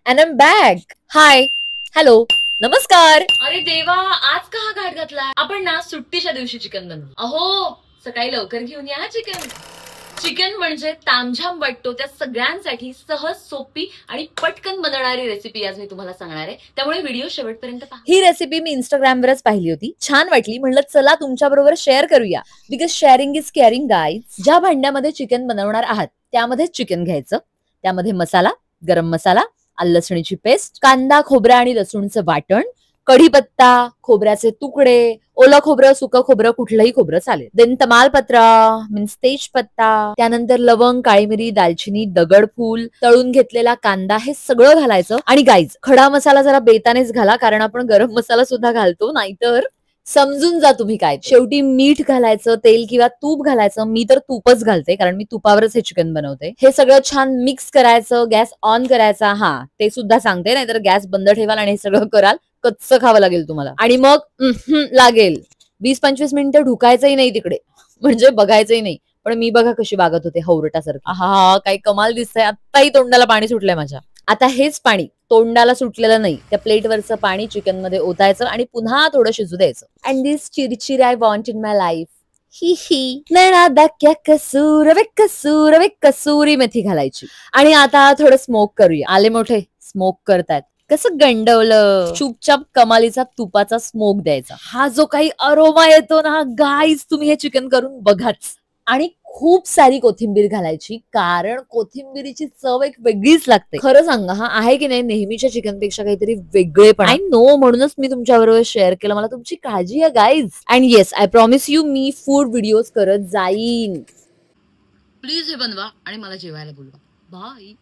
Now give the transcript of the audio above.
And I'm back. Hi. Hello. नमस्कार. अरे देवा, आज का हा घाट घातला? आपण ना सुट्टीच्या दिवशी चिकन बनवू. अहो, सकाळी लवकर घेऊन या चिकन. चिकन म्हणजे तामझाम वाटतो त्या सगळ्यांसाठी सहज, सोपी आणि पटकन बनवणारी रेसिपी आज मी तुम्हाला सांगणार आहे. त्यामुळे व्हिडिओ शेवटपर्यंत पहा. ही रेसिपी मी इंस्टाग्रामवरच पाहिली होती, छान वाटली, म्हणलं चला तुमच्या बरोबर शेअर करूया. Because sharing is caring guys. ज्या भांड्यामध्ये चिकन बनवणार आहात त्यामध्ये चिकन घ्यायचं, त्यामध्ये मसाला, गरम मसाला, आलं लसणीची पेस्ट, कांदा, खोबरा आणि लसूणचं वाटण, कढीपत्ता, खोबऱ्याचे तुकडे, ओलं खोबरं, सुकं खोबरं, कुठलंही खोबरं चालेल. देन तमालपत्र मीन्स तेजपत्ता, त्यानंतर लवंग, काळी मिरी, दालचिनी, दगडफूल, तळून घेतलेला कांदा, हे सगळं घालायचं. आणि गाईज, खडा मसाला जरा बेतानेच घाला, कारण आपण गरम मसाला सुद्धा घालतो, नाहीतर समजून जा तुम्ही काय. शेवटी मीठ घालायचं, तेल किंवा तूप घालायचं. मी तर तूपच घालते कारण मी तुपावरच हे चिकन बनवते. हे सगळं छान मिक्स करायचं, गॅस ऑन करायचा. हा ते सुद्धा सांगते, नाहीतर गॅस बंद ठेवाल आणि हे सगळं कराल, कच्चं खावं लागेल तुम्हाला. आणि मग लागेल 20-25 मिनिटं ढुकायचंही नाही तिकडे, म्हणजे बघायचंही नाही. पण मी बघा कशी वागत होते हवरटासारखी. हा काही कमाल दिसतंय. आत्ताही तोंडाला पाणी सुटलंय माझ्या. आता हेच पाणी तोंडाला सुटलेलं नाही, त्या प्लेटवरचं पाणी चिकन मध्ये ओतायचं आणि पुन्हा थोडं शिजू द्यायचं. अँड दिस चिरचिर I want in my life. ही ही नैना क्या कसूर वे कसूर वे, कसुरी मेथी घालायची. आणि आता थोडं स्मोक करूया. आले मोठे स्मोक करतायत, कसं गंडवलं. चुपचाप कमालीचा तुपाचा स्मोक द्यायचा. हा जो काही अरोमा येतो ना गाईज, तुम्ही हे चिकन करून बघाच. आणि खूप सारी कोथिंबीर घालायची, कारण कोथिंबीरीची चव एक वेगळीच लागते. खरं सांगा, हा आहे की नाही नेहमीच्या चिकन पेक्षा काहीतरी वेगळेपणा. आय नो, म्हणूनच मी तुमच्या बरोबर शेअर केलं. मला तुमची काळजी आहे guys. And yes, I promise you, me food videos करत जाईन. प्लीज हे बनवा आणि मला जेवायला बोलवा. बाय.